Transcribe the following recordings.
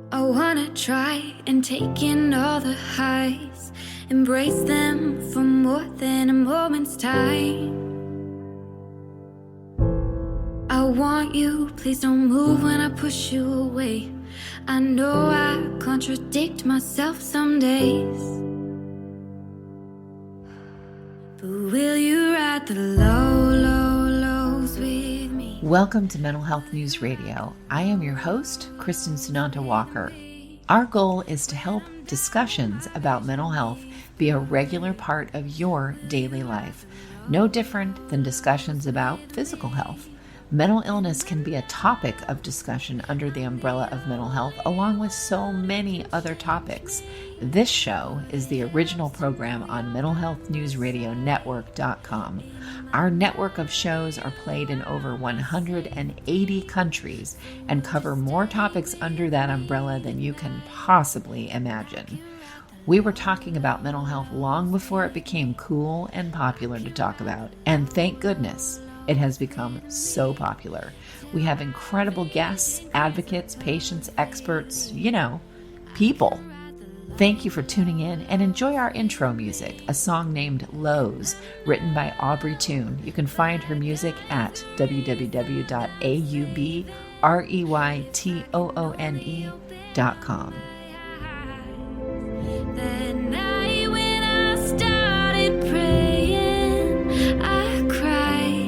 I wanna try and take in all the highs, embrace them for more than a moment's time. I want you, please don't move when I push you away. I know I contradict myself some days, but will you ride the lows with me? Welcome to Mental Health News Radio. I am your host, Christine Sunanta Walker. Our goal is to help discussions about mental health be a regular part of your daily life, no different than discussions about physical health. Mental illness can be a topic of discussion under the umbrella of mental health, along with so many other topics. This show is the original program on mentalhealthnewsradionetwork.com. Our network of shows are played in over 180 countries and cover more topics under that umbrella than you can possibly imagine. We were talking about mental health long before it became cool and popular to talk about, and thank goodness it has become so popular. We have incredible guests, advocates, patients, experts, people. Thank you for tuning in and enjoy our intro music, a song named Lows, written by Aubrey Toon. You can find her music at www.aubreytoone.com. That night when I started praying, I cried.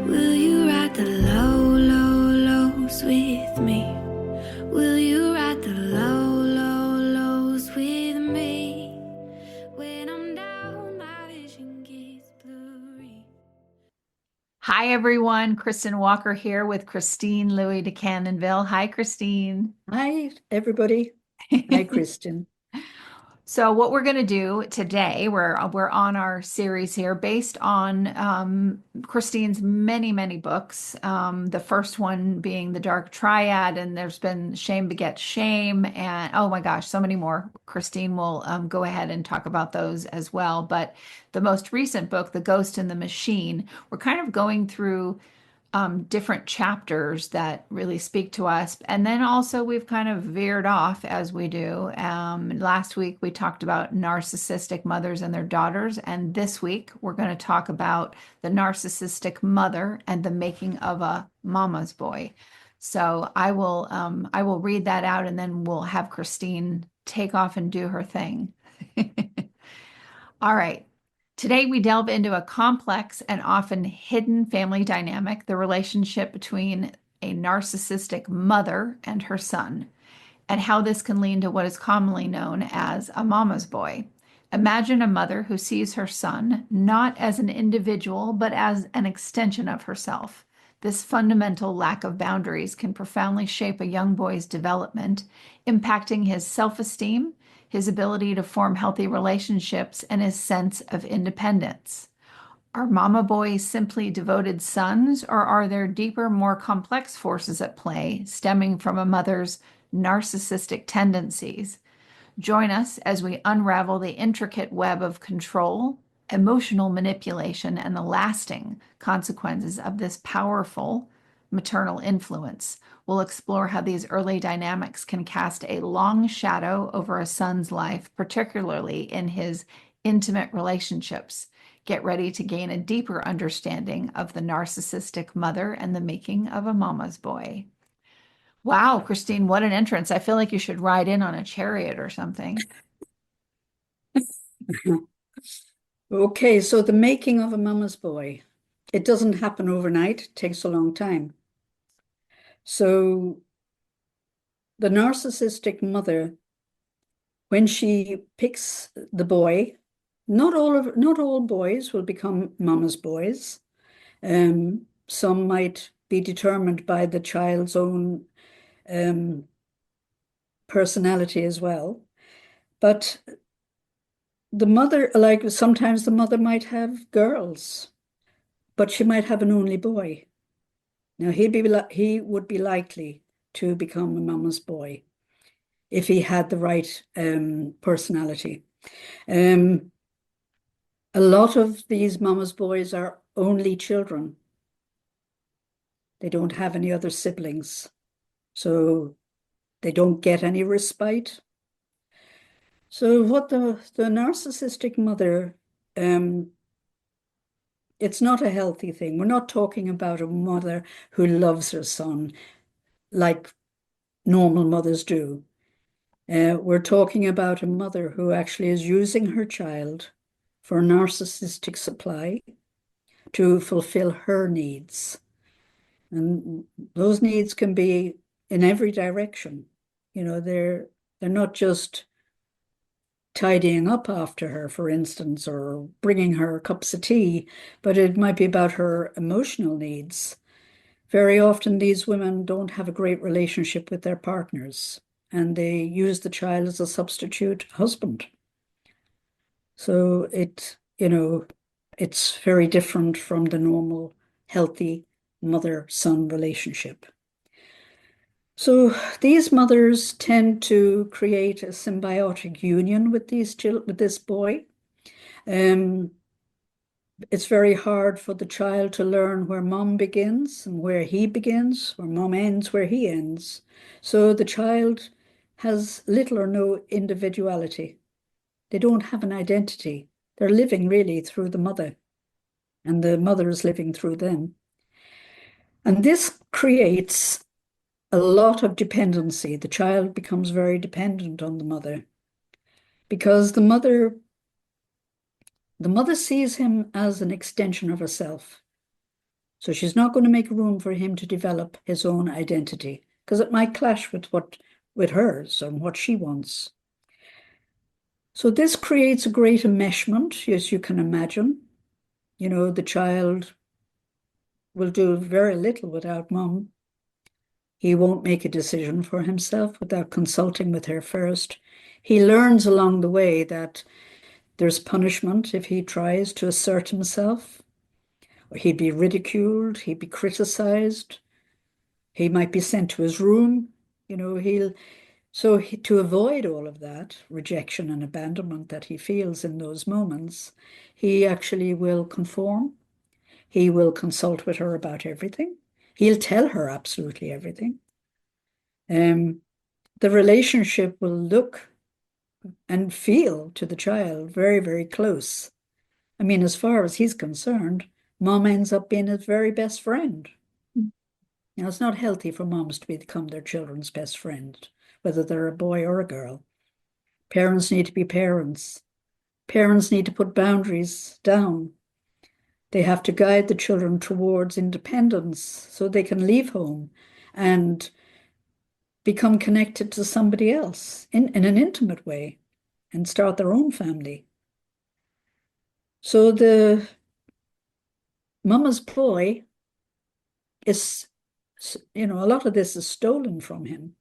Will you ride the lows with me? Will you ride the lows with me? When I'm down, my vision gets blurry. Hi, everyone. Kristen Walker here with Christine Louis de Cannonville. Hi, Christine. Hi, everybody. Hi, Kristen. So what we're going to do today, we're on our series here based on Christine's many books. The first one being The Dark Triad, and there's been Shame Begets Shame, and oh my gosh, so many more. Christine will go ahead and talk about those as well. But the most recent book, The Ghost in the Machine, we're kind of going through different chapters that really speak to us. And then also we've kind of veered off as we do. Last week we talked about narcissistic mothers and their daughters. And this week we're going to talk about the narcissistic mother and the making of a mama's boy. So I will read that out and then we'll have Christine take off and do her thing. All right. Today, we delve into a complex and often hidden family dynamic, the relationship between a narcissistic mother and her son, and how this can lead to what is commonly known as a mama's boy. Imagine a mother who sees her son not as an individual, but as an extension of herself. This fundamental lack of boundaries can profoundly shape a young boy's development, impacting his self-esteem, his ability to form healthy relationships, and his sense of independence. Are mama boys simply devoted sons, or are there deeper, more complex forces at play stemming from a mother's narcissistic tendencies? Join us as we unravel the intricate web of control, emotional manipulation, and the lasting consequences of this powerful maternal influence. We'll explore how these early dynamics can cast a long shadow over a son's life, particularly in his intimate relationships. Get ready to gain a deeper understanding of the narcissistic mother and the making of a mama's boy. Wow, Christine, what an entrance. I feel like you should ride in on a chariot or something. Okay, so the making of a mama's boy. It doesn't happen overnight. It takes a long time. So the narcissistic mother, when she picks the boy, not all boys will become mama's boys. Some might be determined by the child's own personality as well. But the mother, like sometimes the mother might have girls, but she might have an only boy. Now he would be likely to become a mama's boy if he had the right personality. A lot of these mama's boys are only children. They don't have any other siblings. So They don't get any respite. So what the narcissistic mother, it's not a healthy thing. We're not talking about a mother who loves her son like normal mothers do. We're talking about a mother who actually is using her child for narcissistic supply to fulfill her needs. And those needs can be in every direction. You know, they're not just tidying up after her, for instance, or bringing her cups of tea, but it might be about her emotional needs. Very often, these women don't have a great relationship with their partners, and they use the child as a substitute husband. So it's very different from the normal, healthy mother-son relationship. So these mothers tend to create a symbiotic union with this boy. It's very hard for the child to learn where mom begins and where he begins, where mom ends, where he ends. So the child has little or no individuality. They don't have an identity. They're living really through the mother, and the mother is living through them. And this creates a lot of dependency. The child becomes very dependent on the mother because the mother sees him as an extension of herself. So she's not going to make room for him to develop his own identity because it might clash with hers and what she wants. So this creates a great enmeshment, as you can imagine. You know, the child will do very little without mom. He won't make a decision for himself without consulting with her first. He learns along the way that there's punishment if he tries to assert himself. He'd be ridiculed, he'd be criticized, he might be sent to his room. You know, to avoid all of that rejection and abandonment that he feels in those moments, he actually will conform. He will consult with her about everything. He'll tell her absolutely everything. The relationship will look and feel to the child very, very close. I mean, as far as he's concerned, mom ends up being his very best friend. Now, it's not healthy for moms to become their children's best friend, whether they're a boy or a girl. Parents need to be parents. Parents need to put boundaries down. They have to guide the children towards independence so they can leave home and become connected to somebody else in an intimate way and start their own family. So the mama's boy is, a lot of this is stolen from him.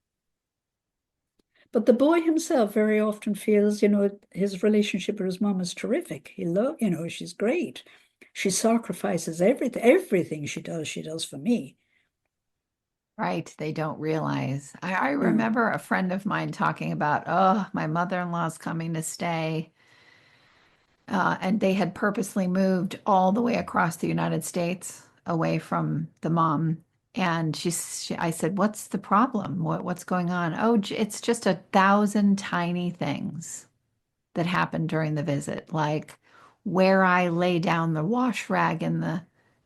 But the boy himself very often feels, his relationship with his mom is terrific. She's great. She sacrifices everything she does for me. Right. They don't realize. I remember a friend of mine talking about, oh, my mother-in-law's coming to stay. And they had purposely moved all the way across the United States away from the mom. And I said, what's the problem? What's going on? Oh, it's just 1,000 tiny things that happen during the visit, like where I lay down the wash rag in the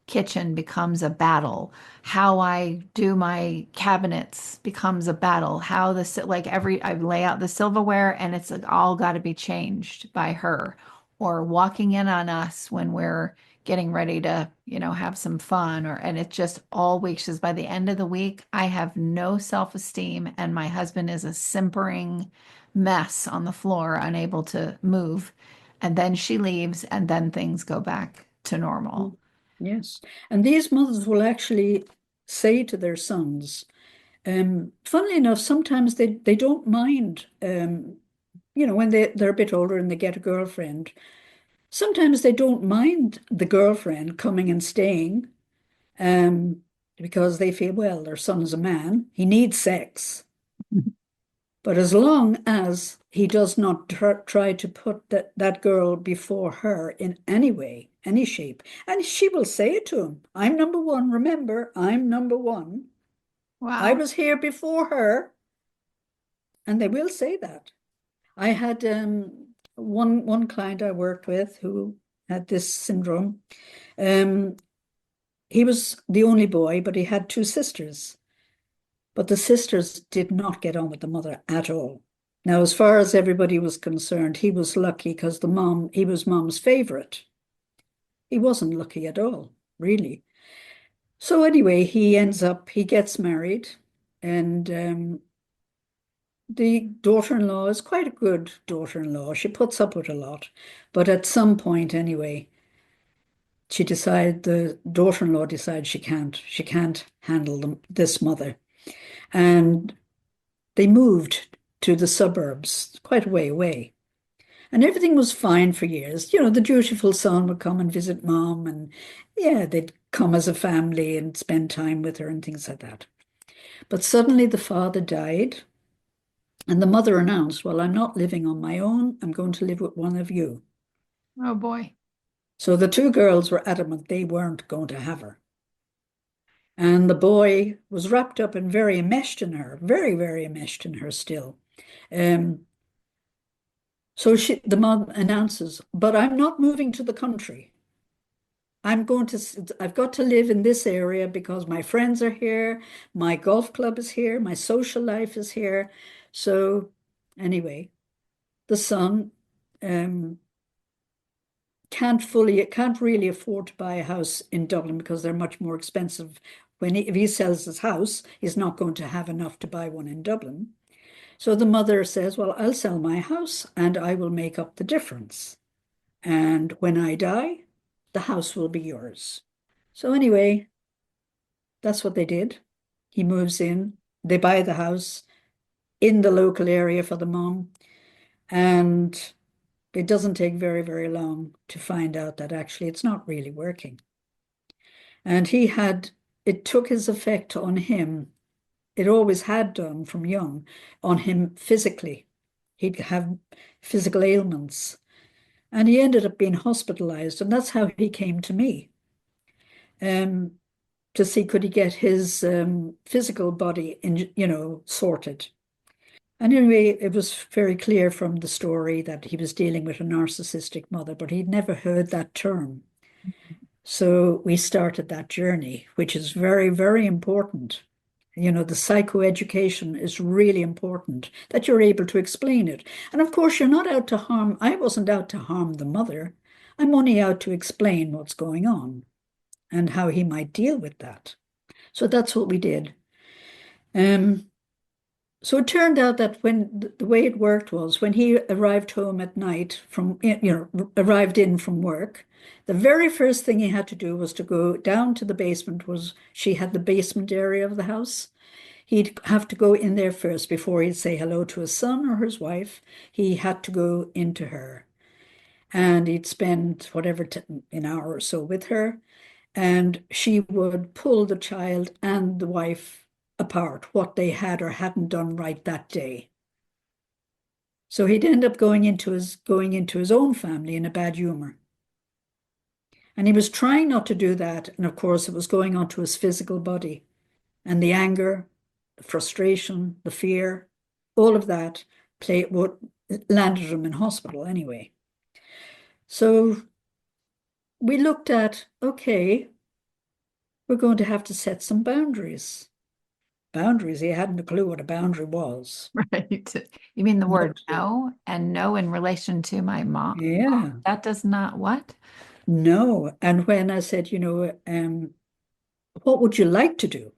kitchen becomes a battle. How I do my cabinets becomes a battle. How I lay out the silverware and it's all got to be changed by her, or walking in on us when we're getting ready to, have some fun, and it just all week. She says, by the end of the week, I have no self-esteem and my husband is a simpering mess on the floor, unable to move. And then she leaves and then things go back to normal. Yes. And these mothers will actually say to their sons, funnily enough, sometimes they don't mind, when they're a bit older and they get a girlfriend, sometimes they don't mind the girlfriend coming and staying, because they feel, well, their son is a man, he needs sex. But as long as he does not try to put that girl before her in any way, any shape, and she will say it to him, I'm number one, remember, I'm number one. Wow. I was here before her. And they will say that. I had one client I worked with who had this syndrome. He was the only boy, but he had two sisters. But the sisters did not get on with the mother at all. Now, as far as everybody was concerned, he was lucky because he was mom's favorite. He wasn't lucky at all, really. So anyway, he gets married, and the daughter-in-law is quite a good daughter-in-law. She puts up with a lot. But at some point, anyway, the daughter-in-law decides she can't handle this mother. And they moved to the suburbs, quite a way away. And everything was fine for years. You know, the dutiful son would come and visit mom, and yeah, they'd come as a family and spend time with her and things like that. But suddenly the father died, and the mother announced, well, I'm not living on my own. I'm going to live with one of you. Oh boy. So the two girls were adamant they weren't going to have her. And the boy was wrapped up and very enmeshed in her, very, very enmeshed in her still. So the mom announces, but I'm not moving to the country. I've got to live in this area because my friends are here, my golf club is here, my social life is here. So anyway, the son can't really afford to buy a house in Dublin because they're much more expensive. If he sells his house, he's not going to have enough to buy one in Dublin. So the mother says, well, I'll sell my house and I will make up the difference. And when I die, the house will be yours. So anyway, that's what they did. He moves in, they buy the house in the local area for the mom. And it doesn't take very, very long to find out that actually it's not really working. And it took his effect on him. It always had done from young on him physically. He'd have physical ailments. And he ended up being hospitalized. And that's how he came to me to see could he get his physical body sorted. And anyway, it was very clear from the story that he was dealing with a narcissistic mother, but he'd never heard that term. So we started that journey, which is very, very important. You know, the psychoeducation is really important, that you're able to explain it. And of course, you're not out to harm. I wasn't out to harm the mother. I'm only out to explain what's going on and how he might deal with that. So that's what we did. So it turned out that when the way it worked was when he arrived home at night arrived in from work, the very first thing he had to do was to go down to the basement. She had the basement area of the house. He'd have to go in there first before he'd say hello to his son or his wife. He had to go into her, and he'd spend an hour or so with her, and she would pull the child and the wife apart, what they had or hadn't done right that day. So he'd end up going into his own family in a bad humor. And he was trying not to do that. And of course, it was going onto his physical body. And the anger, the frustration, the fear, all of that landed him in hospital anyway. So we looked at, okay, we're going to have to set some boundaries. Boundaries, he hadn't a clue what a boundary was. Right. You mean the word no, and no in relation to my mom? Yeah. That does not what? No. And when I said, what would you like to do?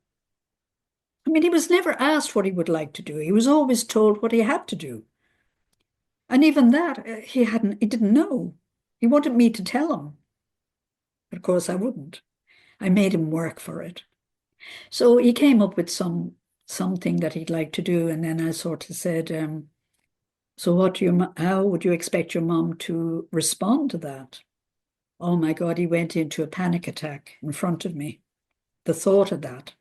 I mean, he was never asked what he would like to do. He was always told what he had to do. And even that, he didn't know. He wanted me to tell him. But of course, I wouldn't. I made him work for it. So he came up with something that he'd like to do. And then I sort of said, so how would you expect your mom to respond to that? Oh my God, he went into a panic attack in front of me. The thought of that.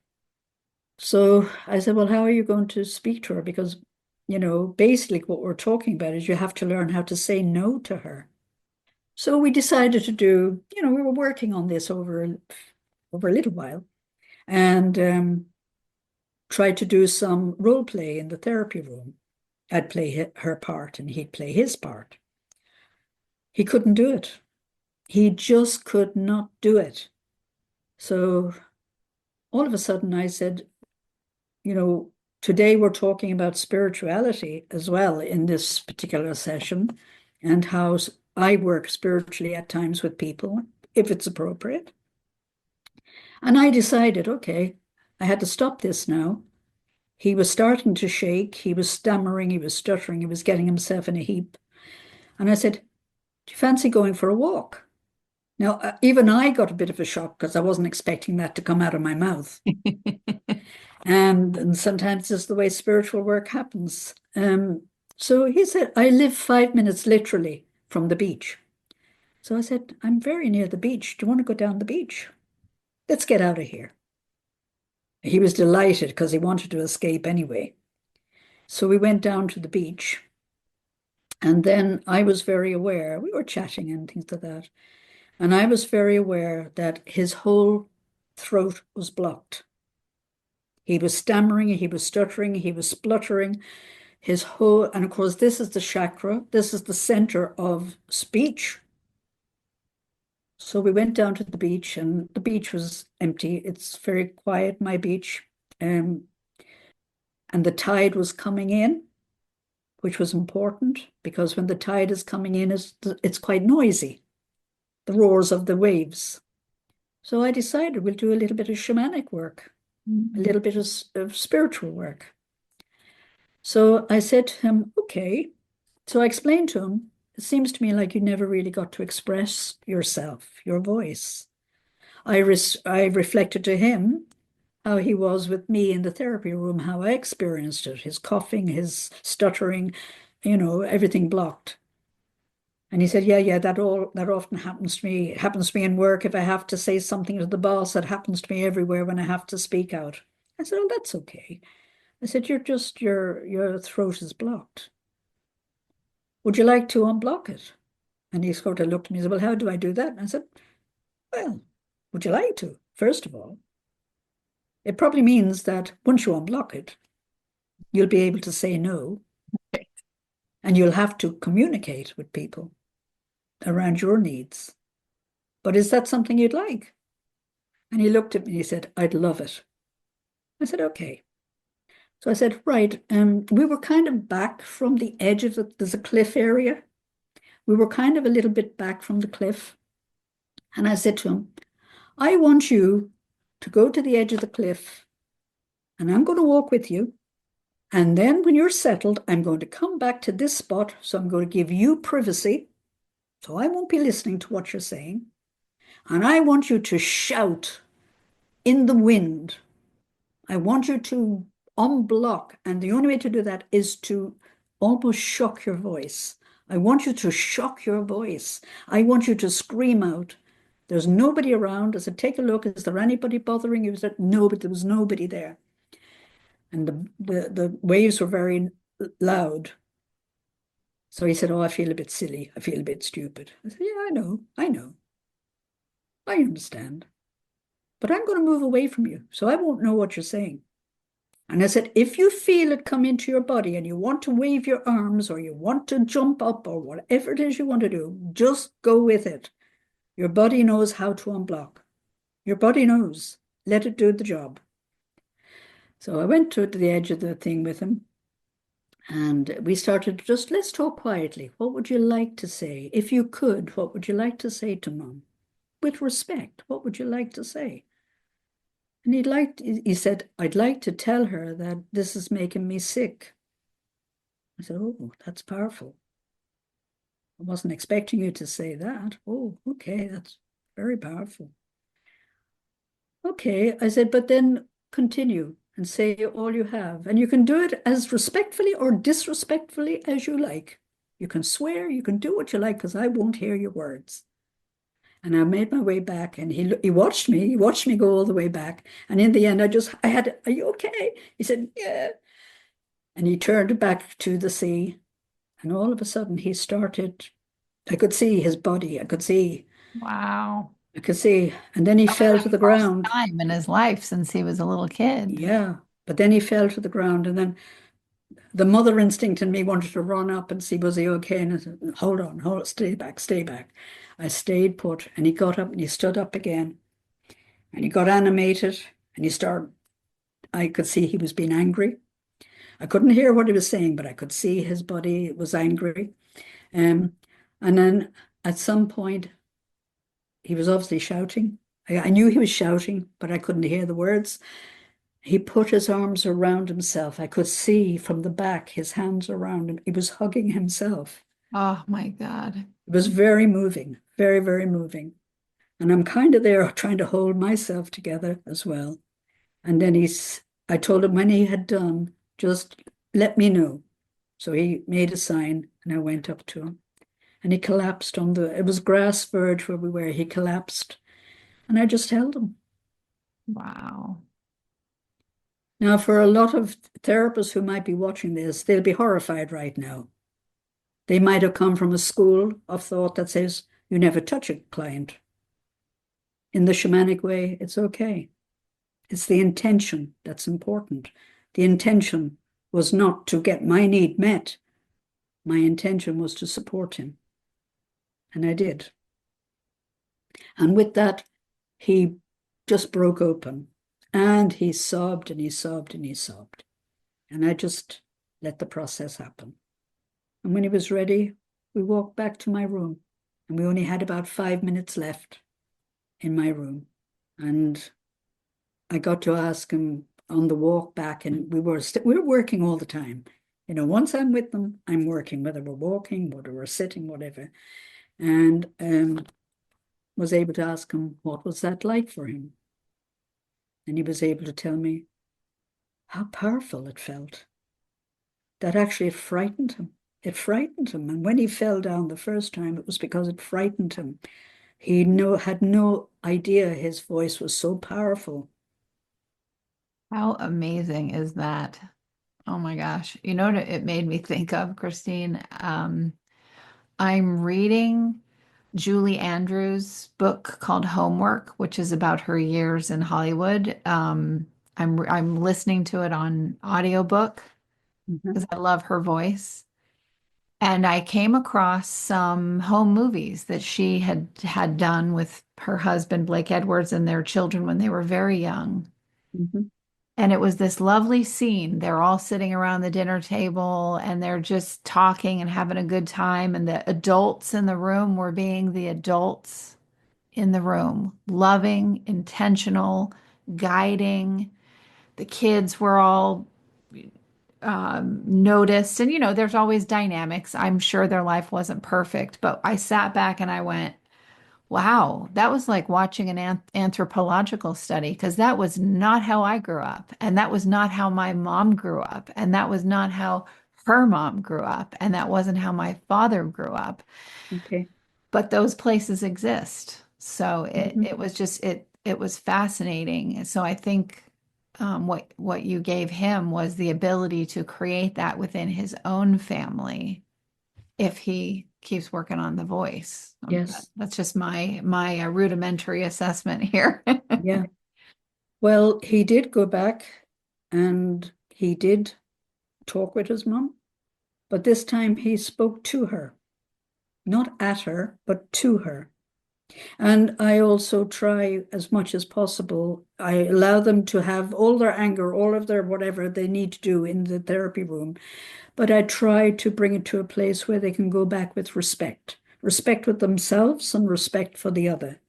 So I said, well, how are you going to speak to her? Because, basically what we're talking about is you have to learn how to say no to her. So we decided to do, we were working on this over a little while, and tried to do some role play in the therapy room. I'd play her part and he'd play his part. He couldn't do it. He just could not do it. So all of a sudden I said, today we're talking about spirituality as well in this particular session, and how I work spiritually at times with people, if it's appropriate. And I decided, okay, I had to stop this now. He was starting to shake. He was stammering. He was stuttering. He was getting himself in a heap. And I said, do you fancy going for a walk? Now, even I got a bit of a shock because I wasn't expecting that to come out of my mouth. And sometimes it's the way spiritual work happens. So he said, I live 5 minutes literally from the beach. So I said, I'm very near the beach. Do you want to go down the beach? Let's get out of here. He was delighted because he wanted to escape anyway. So we went down to the beach. And then I was very aware, we were chatting and things like that. And I was very aware that his whole throat was blocked. He was stammering, he was stuttering, he was spluttering. And of course, this is the chakra, this is the center of speech. So we went down to the beach, and the beach was empty. It's very quiet, my beach. And the tide was coming in, which was important, because when the tide is coming in, it's quite noisy, the roars of the waves. So I decided we'll do a little bit of shamanic work, a little bit of spiritual work. So I said to him, okay. So I explained to him, it seems to me like you never really got to express yourself, your voice. I reflected to him how he was with me in the therapy room, how I experienced it, his coughing, his stuttering, everything blocked. And he said, yeah, that often happens to me. It happens to me in work. If I have to say something to the boss, it happens to me everywhere when I have to speak out. I said, oh, that's okay. I said, your throat is blocked. Would you like to unblock it? And he sort of looked at me and said, well, how do I do that? And I said, well, would you like to? First of all, it probably means that once you unblock it, you'll be able to say no. And you'll have to communicate with people around your needs. But is that something you'd like? And he looked at me and he said, I'd love it. I said, okay. So I said, right. We were kind of back from the edge of there's a cliff area. We were kind of a little bit back from the cliff. And I said to him, I want you to go to the edge of the cliff, and I'm going to walk with you. And then when you're settled, I'm going to come back to this spot. So I'm going to give you privacy. So I won't be listening to what you're saying. And I want you to shout in the wind. I want you to unblock. And the only way to do that is to almost shock your voice. I want you to shock your voice. I want you to scream out. There's nobody around. I said, take a look. Is there anybody bothering you? He said, no, but there was nobody there. And the waves were very loud. So he said, oh, I feel a bit silly. I feel a bit stupid. I said, yeah, I know. I understand. But I'm going to move away from you, so I won't know what you're saying. And I said, if you feel it come into your body and you want to wave your arms or you want to jump up or whatever it is you want to do, just go with it. Your body knows how to unblock. Your body knows. Let it do the job. So I went to the edge of the thing with him, and we started let's talk quietly. What would you like to say? If you could, what would you like to say to Mom? With respect, what would you like to say? And he said, I'd like to tell her that this is making me sick. I said, oh, that's powerful. I wasn't expecting you to say that. Oh, okay, that's very powerful. Okay, I said, but then continue and say all you have. And you can do it as respectfully or disrespectfully as you like. You can swear, you can do what you like, because I won't hear your words. And I made my way back, and he watched me go all the way back. And in the end, I had, are you okay? He said, yeah. And he turned back to the sea. And all of a sudden I could see his body. I could see. Wow. I could see. And then he fell to the ground. First time in his life since he was a little kid. Yeah. But then he fell to the ground, and then the mother instinct in me wanted to run up and see was he okay, and I said, hold on, stay back, stay back. I stayed put, and he got up and he stood up again, and he got animated, and he started. I could see he was being angry. I couldn't hear what he was saying, but I could see his body was angry. Um, and then at some point, he was obviously shouting. I knew he was shouting, but I couldn't hear the words. He put his arms around himself. I could see from the back his hands around him. He was hugging himself. Oh my God. It was very moving, very, very moving. And I'm kind of there trying to hold myself together as well. And then I told him when he had done, just let me know. So he made a sign and I went up to him. And he collapsed it was grass verge where we were. He collapsed and I just held him. Wow. Now, for a lot of therapists who might be watching this, they'll be horrified right now. They might have come from a school of thought that says, you never touch a client. In the shamanic way, it's okay. It's the intention that's important. The intention was not to get my need met. My intention was to support him. And I did. And with that, he just broke open. And he sobbed and he sobbed and he sobbed. And I just let the process happen. And when he was ready, we walked back to my room. And we only had about 5 minutes left in my room. And I got to ask him on the walk back, and we were working all the time. You know, once I'm with them, I'm working, whether we're walking, whether we're sitting, whatever. And was able to ask him, what was that like for him? And he was able to tell me how powerful it felt. That actually it frightened him. It frightened him. And when he fell down the first time, it was because it frightened him. He had no idea his voice was so powerful. How amazing is that? Oh my gosh. You know what it made me think of, Christine? I'm reading Julie Andrews' book called Homework, which is about her years in Hollywood. I'm listening to it on audiobook because I love her voice. And I came across some home movies that she had done with her husband, Blake Edwards, and their children when they were very young. Mm-hmm. And it was this lovely scene. They're all sitting around the dinner table and they're just talking and having a good time. And the adults in the room were being the adults in the room, loving, intentional, guiding. The kids were all noticed. And, you know, there's always dynamics. I'm sure their life wasn't perfect, but I sat back and I went, wow, that was like watching an anthropological study because that was not how I grew up. And that was not how my mom grew up. And that was not how her mom grew up. And that wasn't how my father grew up. Okay. But those places exist. So Mm-hmm. it was just it was fascinating. So I think what you gave him was the ability to create that within his own family if he keeps working on the voice. Yes. That's just my rudimentary assessment here. Yeah. Well, he did go back and he did talk with his mum, but this time he spoke to her, not at her, but to her. And I also try as much as possible. I allow them to have all their anger, all of their whatever they need to do in the therapy room. But I try to bring it to a place where they can go back with respect with themselves and respect for the other,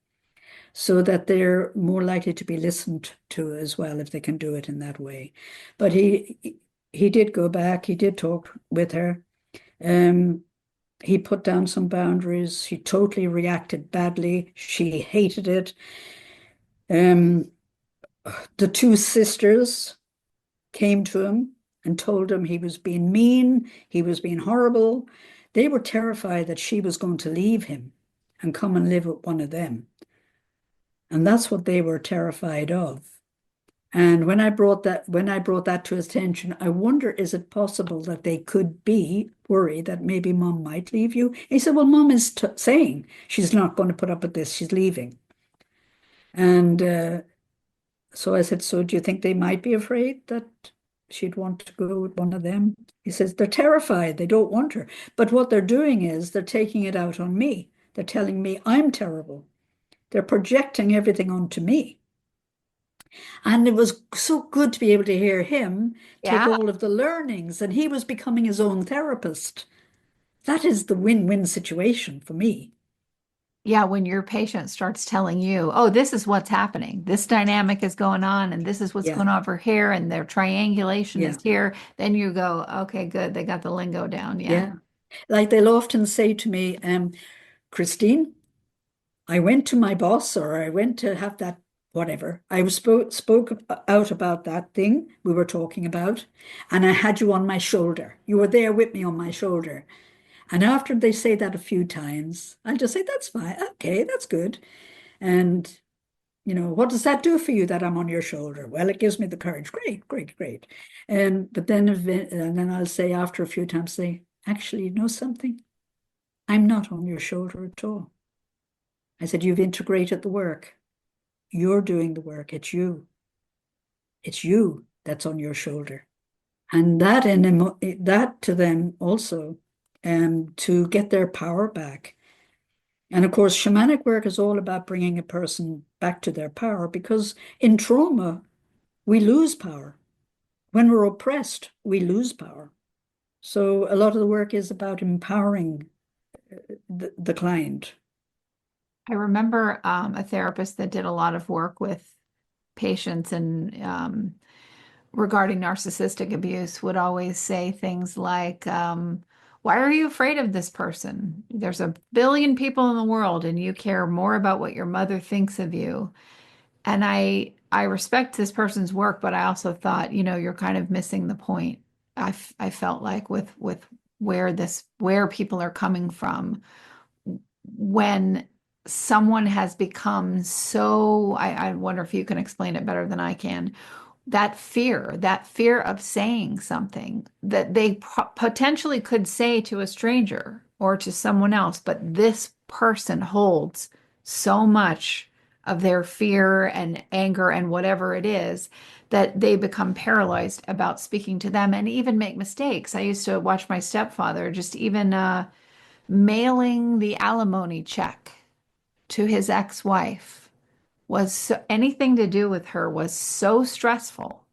so that they're more likely to be listened to as well if they can do it in that way. But he did go back. He did talk with her. He put down some boundaries. She totally reacted badly. She hated it. The two sisters came to him and told him he was being mean, he was being horrible. They were terrified that she was going to leave him and come and live with one of them. And that's what they were terrified of. And when I brought that to his attention, I wonder, is it possible that they could be worried that maybe mom might leave you? He said, well, mom is saying she's not going to put up with this. She's leaving. And so I said, so do you think they might be afraid that she'd want to go with one of them. He says, they're terrified. They don't want her. But what they're doing is they're taking it out on me. They're telling me I'm terrible. They're projecting everything onto me. And it was so good to be able to hear him take Yeah. all of the learnings, and he was becoming his own therapist. That is the win-win situation for me. Yeah, when your patient starts telling you, oh, this is what's happening, this dynamic is going on, and this is what's Yeah, going on over here, and their triangulation yeah, is here, then you go, okay, good, they got the lingo down. Yeah. yeah. Like they'll often say to me, Christine, I went to my boss or I went to have that whatever. I spoke out about that thing we were talking about, and I had you on my shoulder. You were there with me on my shoulder. And after they say that a few times, I'll just say, that's fine. Okay, that's good. And, what does that do for you that I'm on your shoulder? Well, it gives me the courage. Great, great, great. And then I'll say after a few times, say, actually, you know something? I'm not on your shoulder at all. I said, you've integrated the work. You're doing the work. It's you. It's you that's on your shoulder. And that to them also, to get their power back. And of course, shamanic work is all about bringing a person back to their power, because in trauma, we lose power. When we're oppressed, we lose power. So a lot of the work is about empowering the client. I remember a therapist that did a lot of work with patients and regarding narcissistic abuse would always say things like, why are you afraid of this person? There's a billion people in the world and you care more about what your mother thinks of you. And I respect this person's work, but I also thought, you're kind of missing the point. I felt like with where people are coming from when someone has become so, I wonder if you can explain it better than I can, that fear of saying something that they potentially could say to a stranger or to someone else, but this person holds so much of their fear and anger and whatever it is that they become paralyzed about speaking to them and even make mistakes. I used to watch my stepfather just even mailing the alimony check to his ex-wife was anything to do with her was so stressful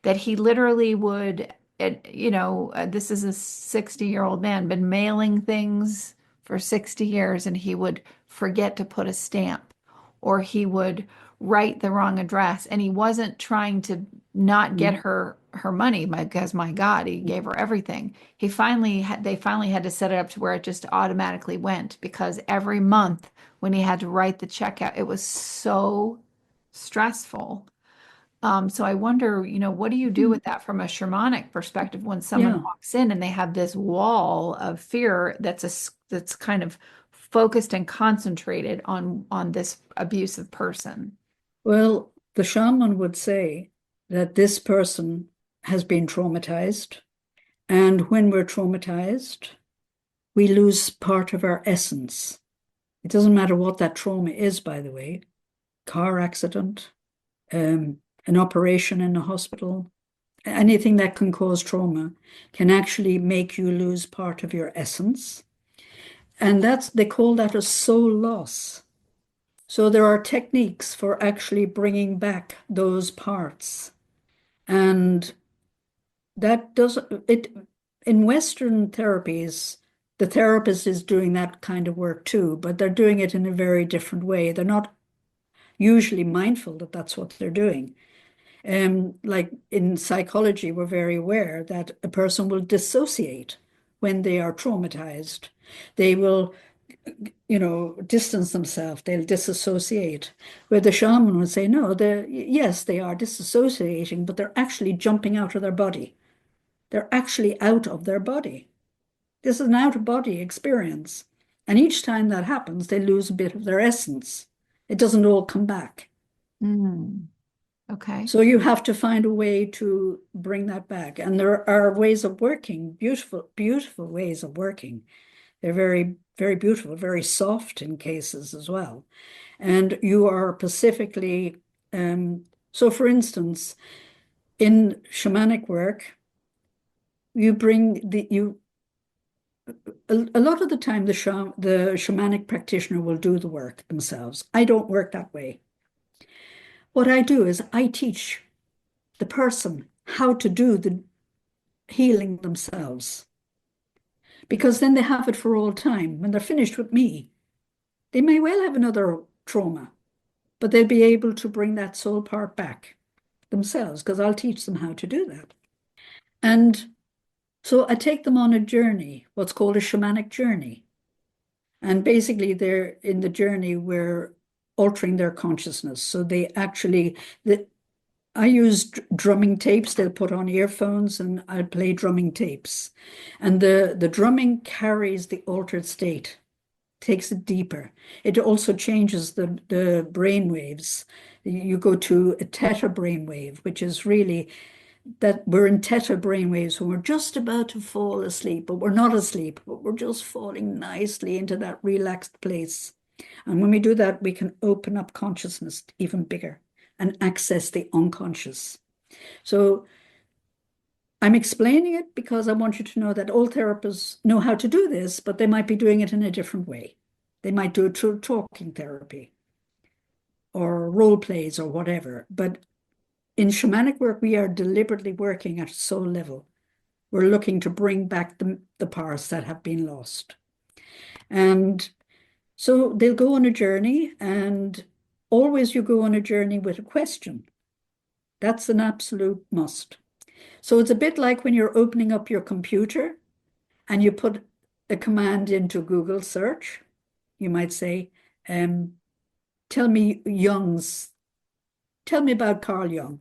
that he literally would, this is a 60-year-old man, been mailing things for 60 years, and he would forget to put a stamp or he would write the wrong address. And he wasn't trying to not get her money because my God, he gave her everything. They finally had to set it up to where it just automatically went because every month when he had to write the check out, it was so stressful. So I wonder, what do you do with that from a shamanic perspective when someone Yeah. walks in and they have this wall of fear that's kind of focused and concentrated on this abusive person? Well, the shaman would say that this person has been traumatized. And when we're traumatized, we lose part of our essence. It doesn't matter what that trauma is, by the way, car accident, an operation in a hospital, anything that can cause trauma can actually make you lose part of your essence. And they call that a soul loss. So there are techniques for actually bringing back those parts. And that doesn't, it, in Western therapies, the therapist is doing that kind of work too, but they're doing it in a very different way. They're not usually mindful that that's what they're doing. Like in psychology, we're very aware that a person will dissociate when they are traumatized. They will, distance themselves, they'll disassociate. Where the shaman would say, no, yes, they are disassociating, but they're actually jumping out of their body. They're actually out of their body. This is an out-of-body experience. And each time that happens, they lose a bit of their essence. It doesn't all come back. Mm, okay. So you have to find a way to bring that back. And there are ways of working, beautiful, beautiful ways of working. They're very, very beautiful, very soft in cases as well. And you are specifically, so for instance, in shamanic work, you bring a lot of the time the shamanic practitioner will do the work themselves. I don't work that way. What I do is I teach the person how to do the healing themselves, because then they have it for all time. When they're finished with me, they may well have another trauma, but they'll be able to bring that soul part back themselves, because I'll teach them how to do that. And so I take them on a journey, what's called a shamanic journey. And basically they're in the journey, we're altering their consciousness. So they actually, I use drumming tapes. They'll put on earphones and I'll play drumming tapes. And the drumming carries the altered state, takes it deeper. It also changes the brain waves. You go to a theta brainwave, which is really that we're in theta brainwaves when we're just about to fall asleep, but we're not asleep, but we're just falling nicely into that relaxed place. And when we do that, we can open up consciousness even bigger and access the unconscious. So I'm explaining it because I want you to know that all therapists know how to do this, but they might be doing it in a different way. They might do it through talking therapy or role plays or whatever. But in shamanic work, we are deliberately working at soul level. We're looking to bring back the parts that have been lost. And so they'll go on a journey, and always you go on a journey with a question. That's an absolute must. So it's a bit like when you're opening up your computer and you put a command into Google search. You might say, tell me about Carl Jung.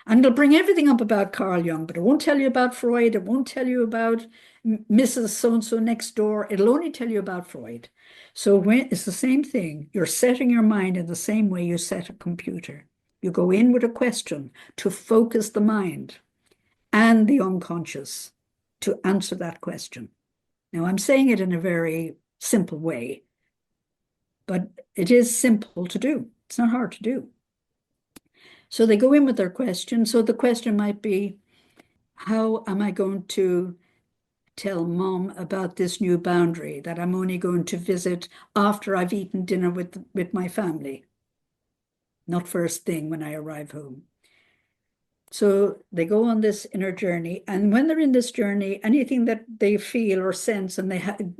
And it'll bring everything up about Carl Jung, but it won't tell you about Freud. It won't tell you about Mrs. So-and-so next door. It'll only tell you about Freud. So it's the same thing. You're setting your mind in the same way you set a computer. You go in with a question to focus the mind and the unconscious to answer that question. Now, I'm saying it in a very simple way, but it is simple to do. It's not hard to do. So they go in with their question. So the question might be, how am I going to tell mom about this new boundary that I'm only going to visit after I've eaten dinner with my family, not first thing when I arrive home? So they go on this inner journey. And when they're in this journey, anything that they feel or sense and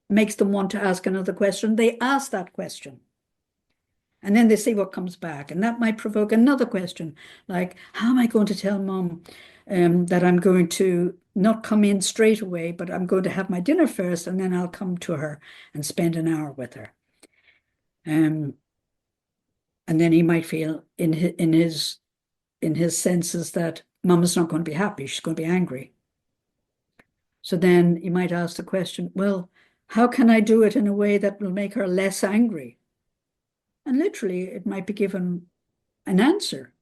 makes them want to ask another question, they ask that question. And then they see what comes back. And that might provoke another question, like, how am I going to tell mom that I'm going to not come in straight away, but I'm going to have my dinner first, and then I'll come to her and spend an hour with her. And then he might feel in his senses that mom is not going to be happy. She's going to be angry. So then you might ask the question, well, how can I do it in a way that will make her less angry? And literally, it might be given an answer.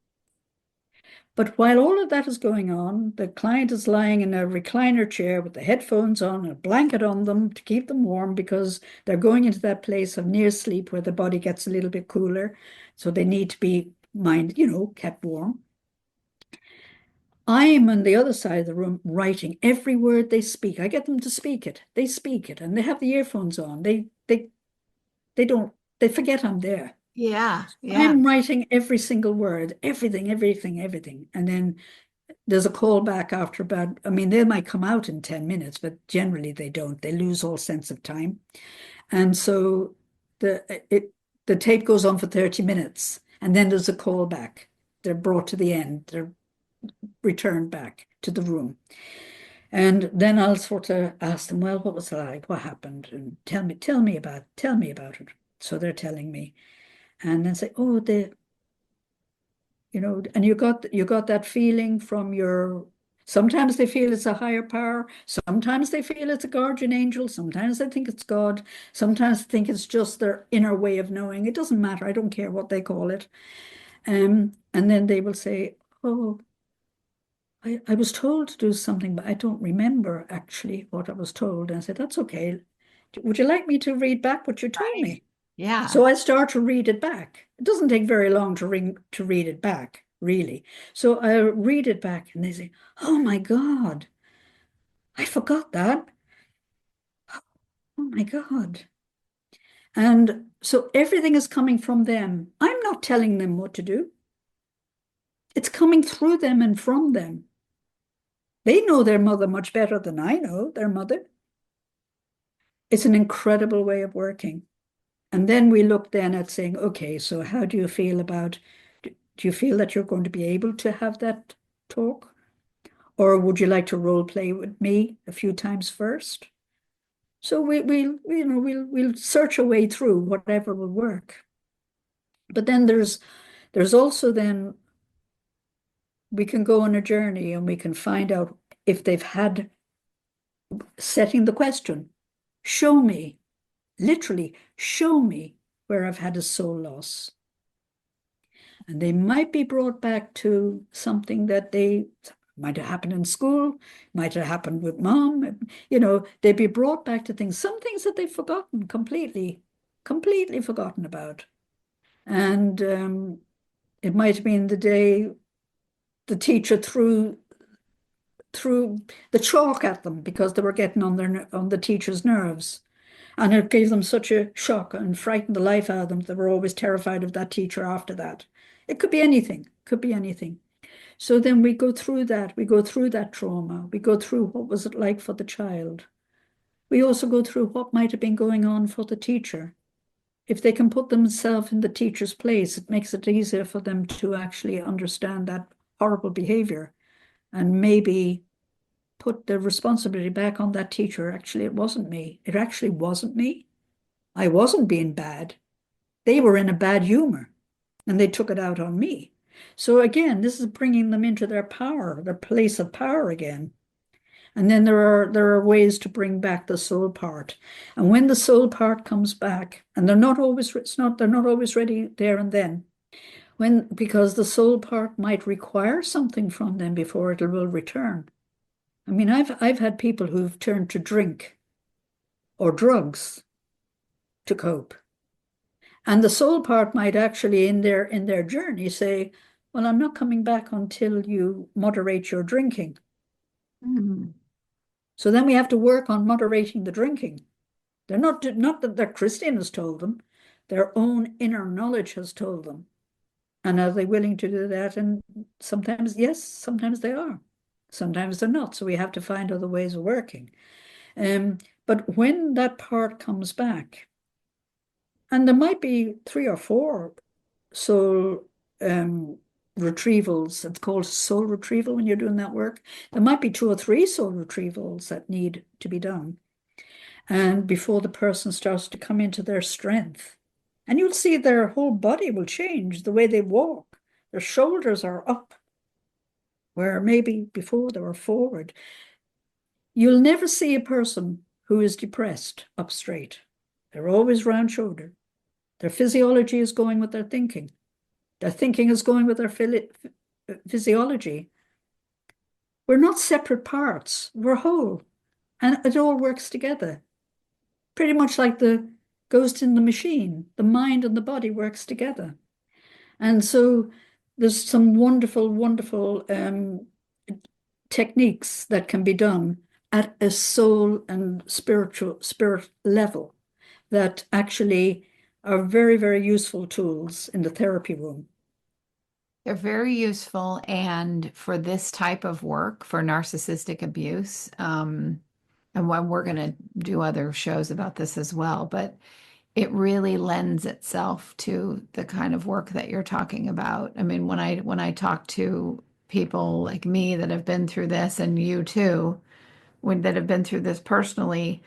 But while all of that is going on, the client is lying in a recliner chair with the headphones on, a blanket on them to keep them warm, because they're going into that place of near sleep where the body gets a little bit cooler. So they need to be kept warm. I'm on the other side of the room writing every word they speak. I get them to speak it. They speak it, and they have the earphones on. They forget I'm there. Yeah. I'm writing every single word, everything. And then there's a call back after they might come out in 10 minutes, but generally they don't. They lose all sense of time. And so the tape goes on for 30 minutes, and then there's a call back. They're brought to the end. They're returned back to the room. And then I'll sort of ask them, well, what was it like? What happened? And tell me about it. So they're telling me. And then say, oh, and you got that feeling from sometimes they feel it's a higher power. Sometimes they feel it's a guardian angel. Sometimes they think it's God. Sometimes they think it's just their inner way of knowing. It doesn't matter. I don't care what they call it. And then they will say, oh, I was told to do something, but I don't remember actually what I was told. And I said, that's okay. Would you like me to read back what you told me? Yeah. So I start to read it back. It doesn't take very long to read it back. really. So I read it back and they say, oh my God, I forgot that. Oh my God. And so everything is coming from them. I'm not telling them what to do. It's coming through them and from them. They know their mother much better than I know their mother. It's an incredible way of working. And then we look then at saying, okay, so how do you feel about, do you feel that you're going to be able to have that talk? Or would you like to role play with me a few times first? So we'll search a way through whatever will work. But then there's also then we can go on a journey and we can find out if they've had setting the question, show me, literally show me where I've had a soul loss. And they might be brought back to something that they might have happened in school, might have happened with mom, they'd be brought back to things, some things that they've forgotten completely forgotten about. And it might have been the day the teacher threw the chalk at them because they were getting on the teacher's nerves. And it gave them such a shock and frightened the life out of them. They were always terrified of that teacher after that. It could be anything, could be anything. So then we go through that trauma. We go through what was it like for the child. We also go through what might have been going on for the teacher. If they can put themselves in the teacher's place, it makes it easier for them to actually understand that horrible behavior and maybe put the responsibility back on that teacher. Actually, it wasn't me. It actually wasn't me. I wasn't being bad. They were in a bad humor and they took it out on me. So again, this is bringing them into their power, their place of power again. And then there are ways to bring back the soul part. And when the soul part comes back, and they're not always ready there and then, because the soul part might require something from them before it will return. I mean, I've had people who've turned to drink or drugs to cope. And the soul part might actually in their journey say, well, I'm not coming back until you moderate your drinking. Mm. So then we have to work on moderating the drinking. They're not that their Christian has told them, their own inner knowledge has told them. And are they willing to do that? And sometimes, yes, sometimes they are. Sometimes they're not. So we have to find other ways of working. But when that part comes back, and there might be 3 or 4 soul retrievals, it's called soul retrieval when you're doing that work. There might be 2 or 3 soul retrievals that need to be done. And before the person starts to come into their strength. And you'll see their whole body will change, the way they walk. Their shoulders are up, where maybe before they were forward. You'll never see a person who is depressed up straight. They're always round shoulder. Their physiology is going with their thinking. Their thinking is going with their physiology. We're not separate parts. We're whole. And it all works together. Pretty much like the ghost in the machine. The mind and the body works together. And so there's some wonderful, wonderful techniques that can be done at a soul and spirit level that actually are very, very useful tools in the therapy room. They're very useful. And for this type of work, for narcissistic abuse, and when we're going to do other shows about this as well, but it really lends itself to the kind of work that you're talking about. I mean, when I talk to people like me that have been through this, and you too, that have been through this personally,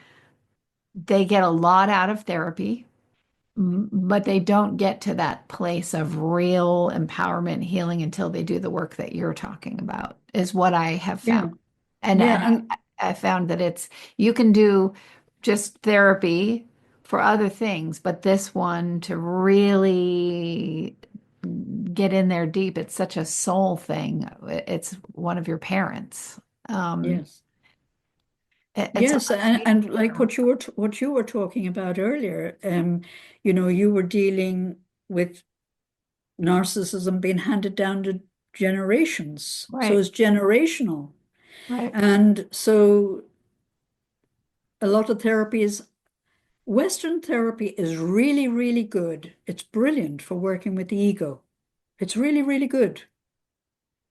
they get a lot out of therapy, but they don't get to that place of real empowerment and healing until they do the work that you're talking about, is what I have found. Yeah. And Yeah, I found that you can do just therapy for other things, but this one to really get in there deep, it's such a soul thing. It's one of your parents. yes. It's Yes, and like what you were talking about earlier, you were dealing with narcissism being handed down generations. So Right. it's generational. Right. And so a lot of Western therapy is really, really good. It's brilliant for working with the ego. It's really, really good.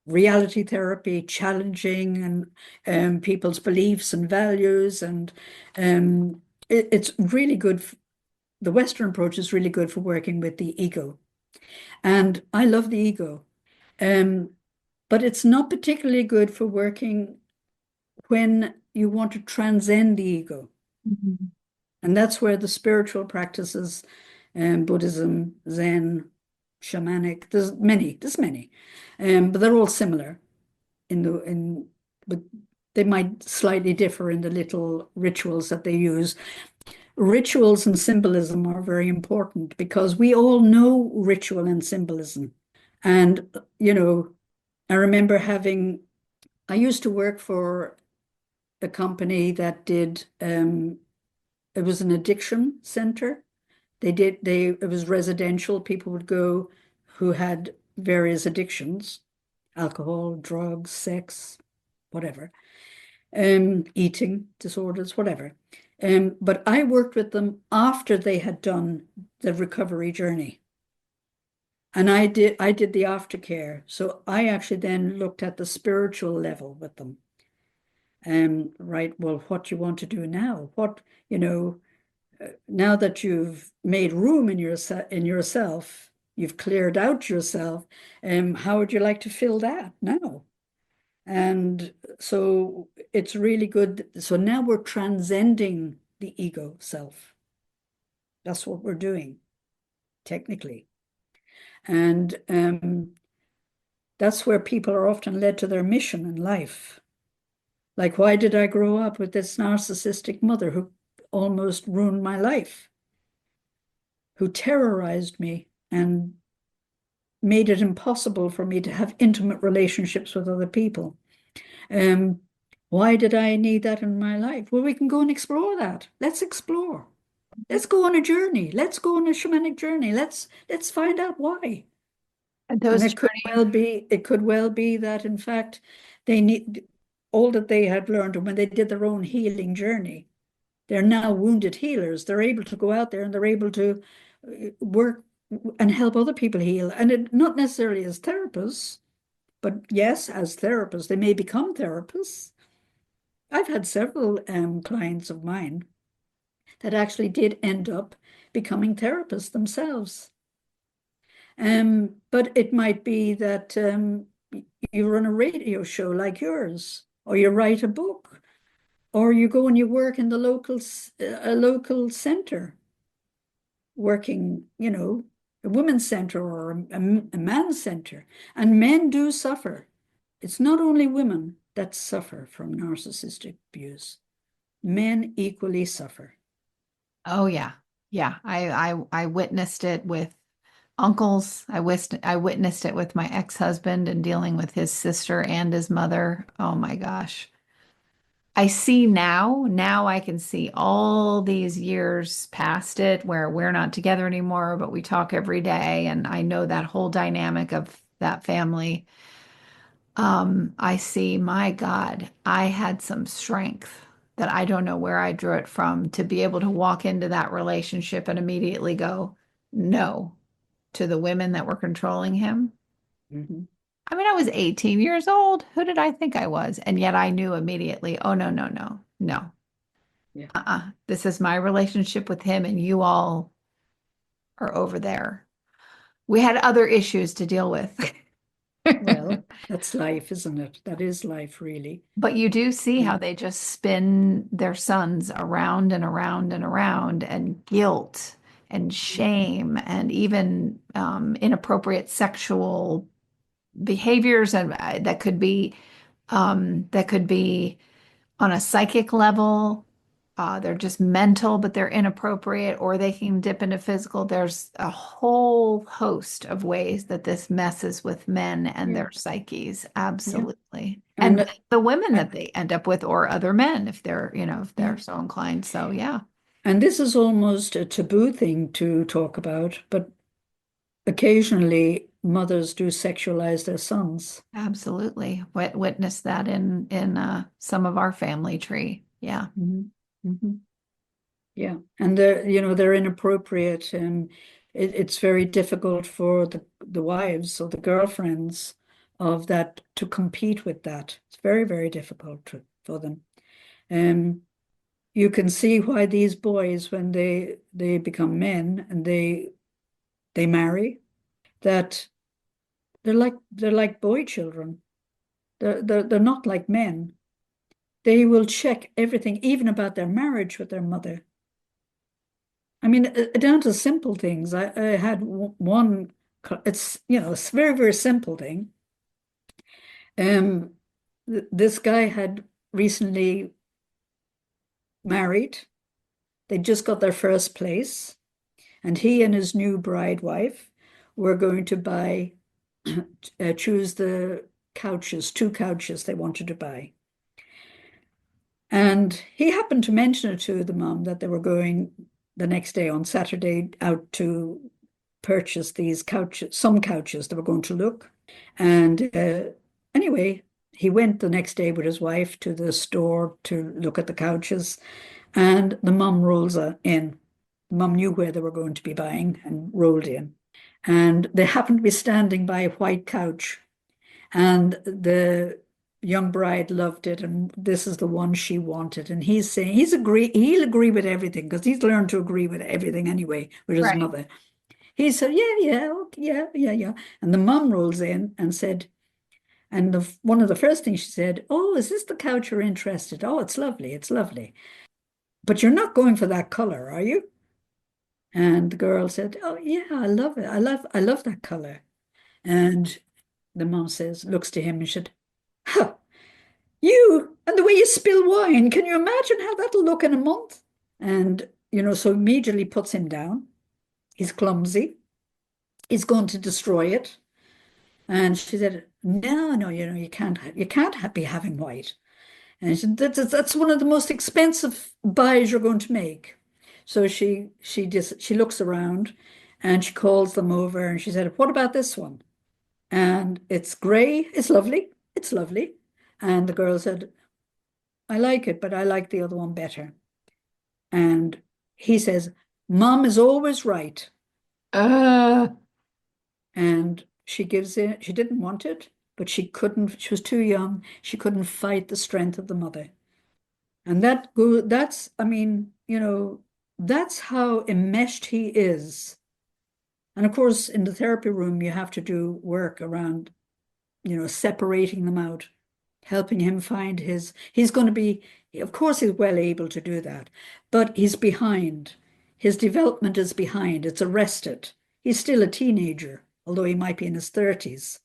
Reality therapy, challenging and people's beliefs and values, and it's really good. The Western approach is really good for working with the ego, and I love the ego. Um, but it's not particularly good for working when you want to transcend the ego. Mhm. And that's where the spiritual practices, Buddhism, Zen, shamanic, there's many, but they're all similar but they might slightly differ in the little rituals that they use. Rituals and symbolism are very important because we all know ritual and symbolism. And, I remember I used to work for a company that it was an addiction center. It was residential. People would go who had various addictions, alcohol, drugs, sex, whatever, eating disorders, whatever. But I worked with them after they had done the recovery journey. And I did the aftercare. So I actually then looked at the spiritual level with them. Right, well, what you want to do now? Now that you've made room in yourself, you've cleared out yourself, how would you like to fill that now? And so it's really good. So now we're transcending the ego self. That's what we're doing, technically. And that's where people are often led to their mission in life. Like, why did I grow up with this narcissistic mother who almost ruined my life, who terrorized me and made it impossible for me to have intimate relationships with other people? Um, why did I need that in my life? Well, we can go and explore that. Let's explore. Let's go on a journey. Let's go on a shamanic journey. Let's find out why. And And those it could well be that in fact they need all that they had learned, and when they did their own healing journey, they're now wounded healers. They're able to go out there and they're able to work and help other people heal. And not necessarily as therapists, but yes, as therapists, they may become therapists. I've had several clients of mine that actually did end up becoming therapists themselves. But it might be that you run a radio show like yours, or you write a book, or you go and you work in a local center, working, a women's center or a man's center. And men do suffer. It's not only women that suffer from narcissistic abuse. Men equally suffer. Oh yeah. Yeah. I witnessed it with uncles. I witnessed it with my ex-husband and dealing with his sister and his mother. Oh my gosh. I see now I can see all these years past it where we're not together anymore, but we talk every day. And I know that whole dynamic of that family. I see, my God, I had some strength that I don't know where I drew it from to be able to walk into that relationship and immediately go no to the women that were controlling him. Mhm. I mean, I was 18 years old. Who did I think I was? And yet I knew immediately, oh, no, no, no, no. Yeah. This is my relationship with him, and you all are over there. We had other issues to deal with. Well, that's life, isn't it? That is life, really. But you do see how Mm. they just spin their sons around and around and around, and guilt and shame and even inappropriate sexual behaviors, and that could be on a psychic level. They're just mental, but they're inappropriate, or they can dip into physical. There's a whole host of ways that this messes with men and Yeah, their psyches. yeah. Absolutely. And And the women uh, that they end up with, or other men, if if yeah. they're so inclined. So, yeah. And this is almost a taboo thing to talk about, but occasionally mothers do sexualize their sons. Absolutely. Witness that in some of our family tree. Yeah. Mhm. Mhm. Yeah, and they're inappropriate, and it's very difficult for the wives or the girlfriends of that to compete with that. It's very, very difficult for them. Um, you can see why these boys, when they become men and they marry, that they're like boy children. They're not like men. They will check everything, even about their marriage with their mother. I mean, down to simple things. I had one, it's a very, very simple thing. Um, this guy had recently married. They just got their first place, and he and his new bride wife were going to buy, choose the couches, two couches they wanted to buy. And he happened to mention it to the mom that they were going the next day on Saturday out to purchase these couches, some couches they were going to look. And anyway, he went the next day with his wife to the store to look at the couches, and the mum rolls in. The mum knew where they were going to be buying and rolled in. And they happened to be standing by a white couch, and the young bride loved it, and this is the one she wanted. And he's saying he'll agree with everything because he's learned to agree with everything anyway with his Right. mother. He said, yeah, yeah, okay, yeah, yeah, yeah. And the mum rolls in and said, and one of the first things she said, oh, is this the couch you're interested? Oh, it's lovely, it's lovely. But you're not going for that color, are you? And the girl said, oh, yeah, I love it. I love that color. And the mum says, looks to him and said, huh, you and the way you spill wine, can you imagine how that'll look in a month? And, so immediately puts him down. He's clumsy. He's going to destroy it. And she said, no, no, you can't be having white. And she said, that's one of the most expensive buys you're going to make. So she looks around and she calls them over and she said, what about this one? And it's gray. It's lovely. It's lovely. And the girl said, I like it, but I like the other one better. And he says, Mom is always right. Uh, And she gives in. She didn't want it, but she couldn't. She was too young. She couldn't fight the strength of the mother. And I mean, that's how enmeshed he is. And of course, in the therapy room, you have to do work around, separating them out, helping him find he's going to be, of course, he's well able to do that, but he's behind. His development is behind. It's arrested. He's still a teenager, although he might be in his 30s.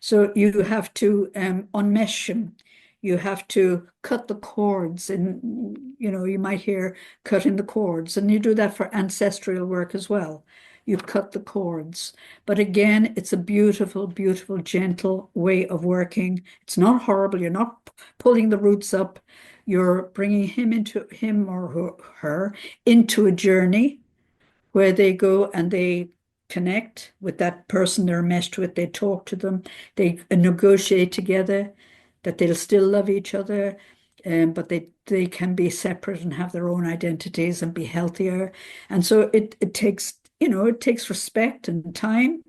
So you have to unmesh him. You have to cut the cords, and you might hear cutting the cords, and you do that for ancestral work as well. You cut the cords. But again, it's a beautiful, beautiful, gentle way of working. It's not horrible. You're not pulling the roots up. You're bringing him or her into a journey where they go and they connect with that person they're meshed with. They talk to them, they negotiate together that they'll still love each other, but they can be separate and have their own identities and be healthier. And so it takes, it takes respect and time.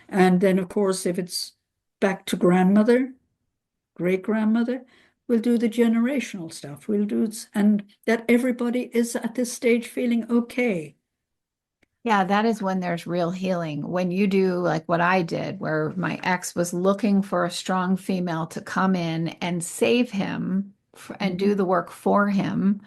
And then, of course, if it's back to grandmother, great grandmother, we'll do the generational stuff. And that everybody is at this stage feeling okay. yeah, that is when there's real healing. When you do like what I did, where my ex was looking for a strong female to come in and save him and do Mhm. the work for him,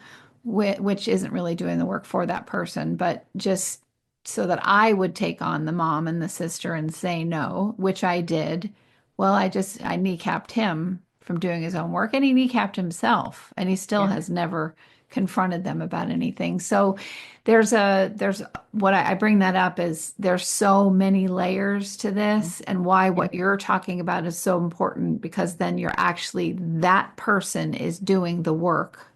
which isn't really doing the work for that person, but just so that I would take on the mom and the sister and say no, which I did. Well, I kneecapped him from doing his own work, and he kneecapped himself, and he still Yeah. has never confronted them about anything. So there's what I bring that up is there's so many layers to this, and why Yeah. what you're talking about is so important, because then you're actually, that person is doing the work,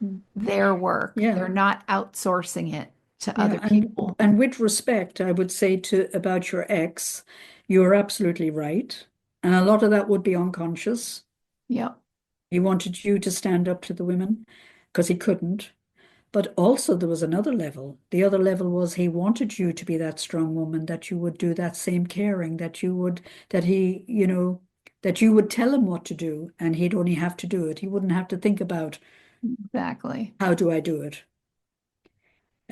Mm. their work. Yeah. They're not outsourcing it to Yeah. other And people. and with respect, I would say to about your ex, You're absolutely right. And a lot of that would be unconscious. Yep. He wanted you to stand up to the women because he couldn't. But also there was another level. The other level was he wanted you to be that strong woman, that you would do that same caring, that you would, that he, that you would tell him what to do and he'd only have to do it. He wouldn't have to think about Exactly. how do I do it.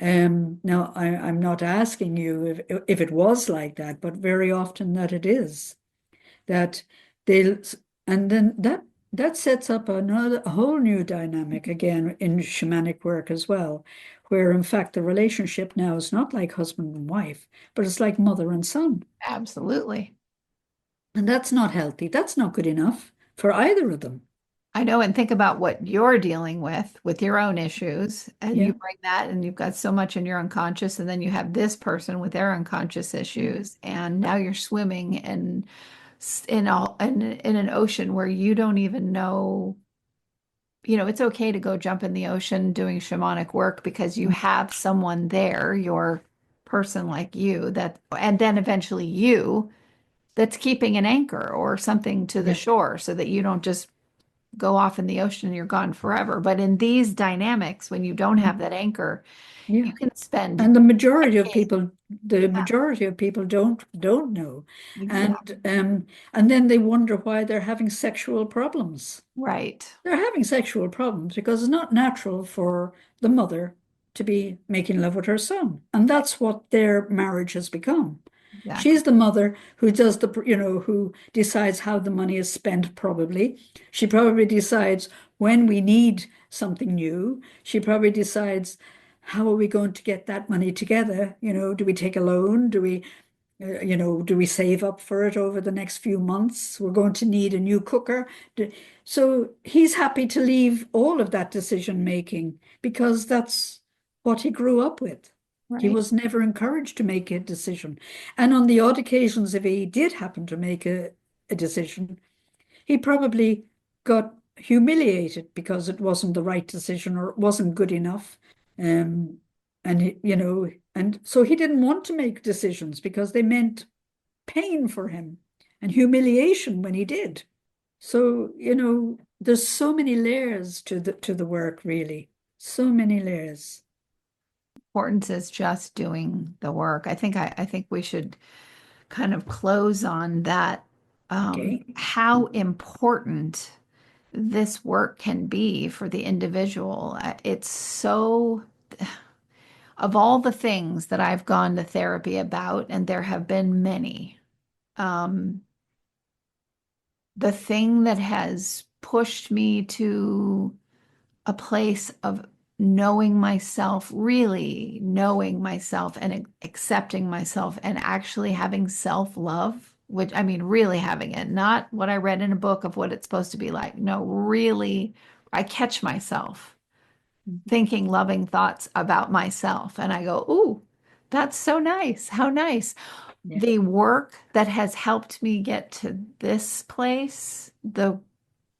Now I'm not asking you if it was like that, but very often that it is. That they'll and then that sets up a whole new dynamic again in shamanic work as well, where in fact the relationship now is not like husband and wife, but it's like mother and son. Absolutely. And that's not healthy. That's not good enough for either of them. I know, and think about what you're dealing with your own issues, and you Yeah. bring that, and you've got so much in your unconscious, and then you have this person with their unconscious issues, and now you're swimming in an ocean where you don't even know, it's okay to go jump in the ocean doing shamanic work because you have someone there, your person like you, and then eventually you that's keeping an anchor or something to the Yeah. shore so that you don't just go off in the ocean and you're gone forever. But in these dynamics, when you don't have that anchor, Yeah. you can spend And decades. the Yeah, majority of people don't know. exactly. And then they wonder why they're having sexual problems. Right. They're having sexual problems because it's not natural for the mother to be making love with her son. And that's what their marriage has become. Exactly. She's the mother who does who decides how the money is spent, probably. She probably decides when we need something new. She probably decides how are we going to get that money together? Do we take a loan? Do we save up for it over the next few months? We're going to need a new cooker. So he's happy to leave all of that decision making because that's what he grew up with. He Right. was never encouraged to make a decision. And on the odd occasions, if he did happen to make a decision, he probably got humiliated because it wasn't the right decision or it wasn't good enough. Um, and so he didn't want to make decisions because they meant pain for him and humiliation when he did. So, there's so many layers to the work, really. So many layers. Importance is just doing the work. I think we should kind of close on that. Okay. How important this work can be for the individual. It's so, of all the things that I've gone to therapy about, and there have been many, um, the thing that has pushed me to a place of knowing myself, really knowing myself and accepting myself and actually having self-love, which I mean, really having it, not what I read in a book of what it's supposed to be like. No, really, I catch myself thinking loving thoughts about myself and I go, ooh, that's so nice. How nice. Yeah. The work that has helped me get to this place, the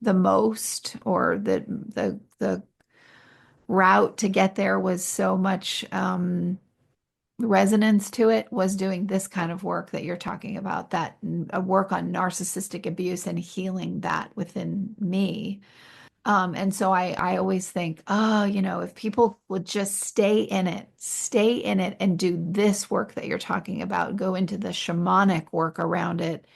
most, or the route to get there was so much resonance to it, was doing this kind of work that you're talking about, that a work on narcissistic abuse and healing that within me. And so I always think, oh, if people would just stay in it and do this work that you're talking about, go into the shamanic work around it,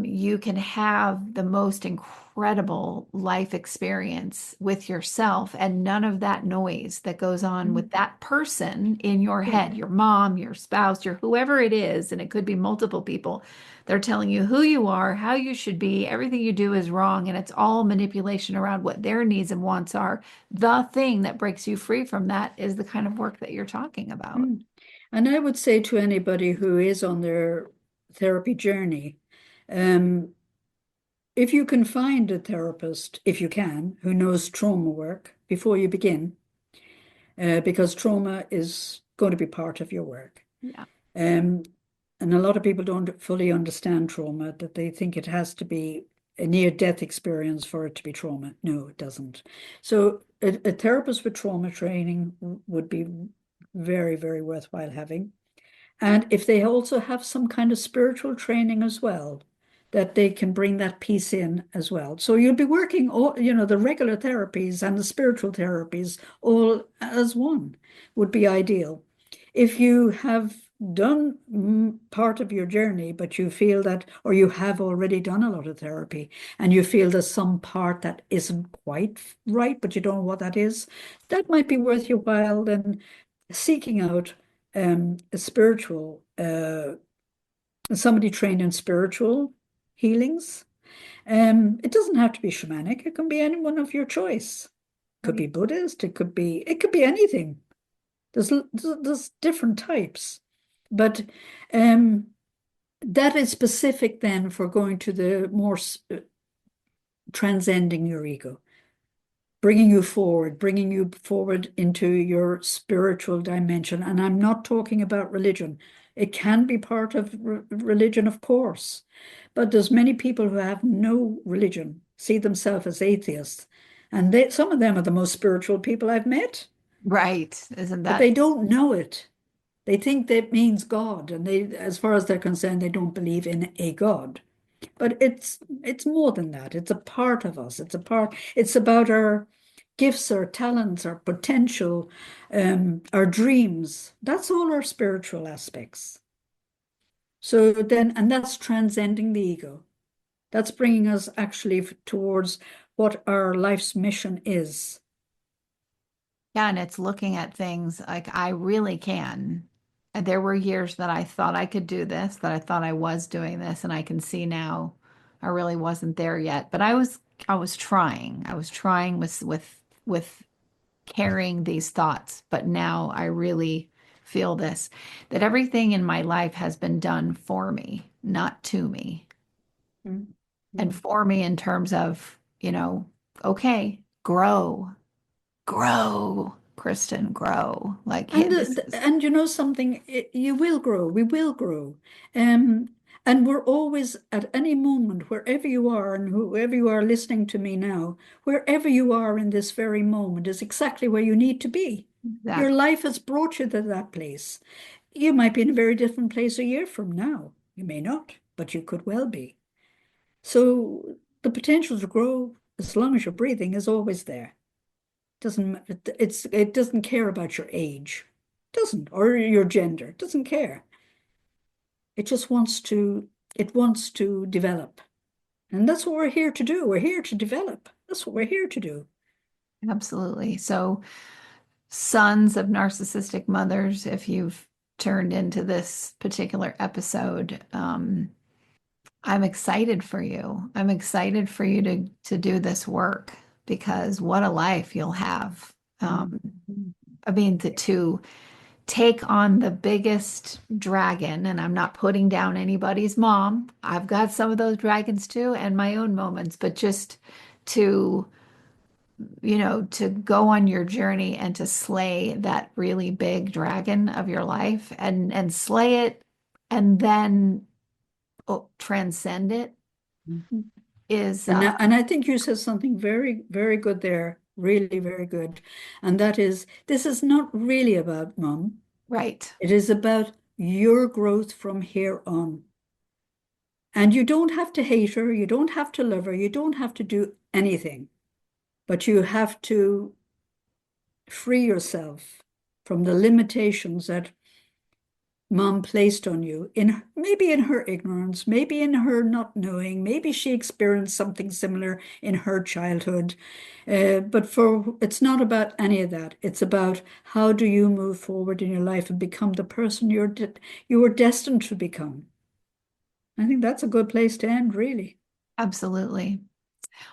you can have the most incredible life experience with yourself and none of that noise that goes on with that person in your Yeah. head, your mom, your spouse, your whoever it is, and it could be multiple people. They're telling you who you are, how you should be, everything you do is wrong, and it's all manipulation around what their needs and wants are. The thing that breaks you free from that is the kind of work that you're talking about. Mm. And I would say to anybody who is on their therapy journey, um, if you can find a therapist, if you can, who knows trauma work before you begin, because trauma is going to be part of your work. Yeah. Um, and a lot of people don't fully understand trauma, that they think it has to be a near-death experience for it to be trauma. No, it doesn't. So a therapist with trauma training would be very, very worthwhile having. And if they also have some kind of spiritual training as well, that they can bring that piece in as well. So you'll be working all, the regular therapies and the spiritual therapies all as one would be ideal. If you have done part of your journey, but you feel that, or you have already done a lot of therapy, and you feel there's some part that isn't quite right, but you don't know what that is, that might be worth your while then seeking out a spiritual, somebody trained in spiritual healings. It doesn't have to be shamanic. It can be anyone of your choice. It could be Buddhist. It could be anything. There's different types, but that is specific then for going to the more transcending your ego, bringing you forward into your spiritual dimension. And I'm not talking about religion. It can be part of religion, of course, but there's many people who have no religion, see themselves as atheists, and some of them are the most spiritual people I've met. Right. Isn't But that? they don't know it. They think that means God, and as far as they're concerned, they don't believe in a God. But it's more than that. It's a part of us. It's about our gifts, our talents, our potential, our dreams. That's all our spiritual aspects. So then, and that's transcending the ego. That's bringing us actually towards what our life's mission is. Yeah, and it's looking at things like I really can. And there were years that I thought I could do this, that I thought I was doing this, and I can see now I really wasn't there yet. But I was trying. I was trying with carrying these thoughts, but now I really feel this, that everything in my life has been done for me, not to me. Mm-hmm. And for me in terms of, okay, grow. Grow, Kristen, grow. Like And this is and you know something, you will grow. We will grow, and we're always at any moment, wherever you are, and whoever you are listening to me now, wherever you are in this very moment is exactly where you need to be. Your exactly life has brought you to that place. You might be in a very different place a year from now. You may not, but you could well be. So the potential to grow, as long as you're breathing, is always there. It doesn't care about your age, doesn't, or your gender, it doesn't care. It just wants to develop. And that's what we're here to do. We're here to develop. That's what we're here to do. absolutely. So, sons of narcissistic mothers, if you've turned into this particular episode, I'm excited for you. I'm excited for you to do this work because what a life you'll have. I mean, to take on the biggest dragon, and I'm not putting down anybody's mom. I've got some of those dragons too, and my own moments, but just to, to go on your journey and to slay that really big dragon of your life and slay it and then transcend it Mhm. is And I think you said something very, very good there, really very good. And that is, this is not really about mom. right. It is about your growth from here on. And you don't have to hate her, you don't have to love her, you don't have to do anything, but you have to free yourself from the limitations that mom placed on you, maybe in her ignorance, maybe in her not knowing, maybe she experienced something similar in her childhood. But it's not about any of that. It's about how do you move forward in your life and become the person you were destined to become. I think that's a good place to end, really. Absolutely.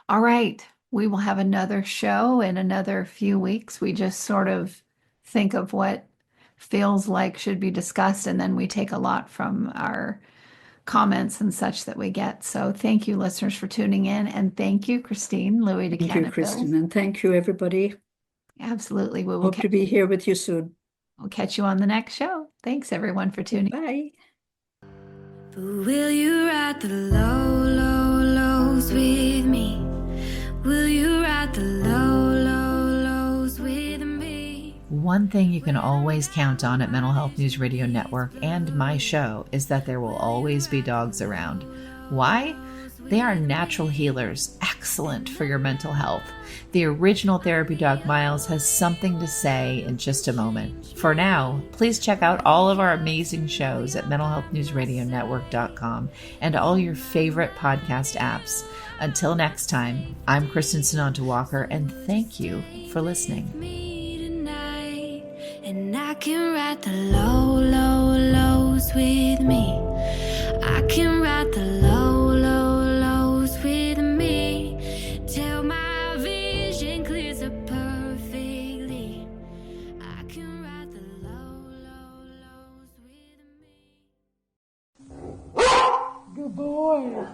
All right. We will have another show in another few weeks. We just sort of think of what feels like should be discussed, and then we take a lot from our comments and such that we get. So thank you, listeners, for tuning in. And thank you, Christine Louis de Thank you, Cannonville. Kristen, and thank you, everybody. Absolutely. Hope to be here with you soon. We'll catch you on the next show. Thanks, everyone, for tuning in. Bye. But will you ride the low, low, lows with me? Will you ride the low, low, lows with me? One thing you can always count on at Mental Health News Radio Network and my show is that there will always be dogs around. Why? They are natural healers, excellent for your mental health. The original therapy dog Miles has something to say in just a moment. For now, please check out all of our amazing shows at mentalhealthnewsradionetwork.com and all your favorite podcast apps. Until next time, I'm Kristen Sonanta Walker, and thank you for listening. And I can write the low, low, lows with me. I can write the low, low, lows with me. Till my vision clears up perfectly. I can write the low, low, lows with me. Good boy.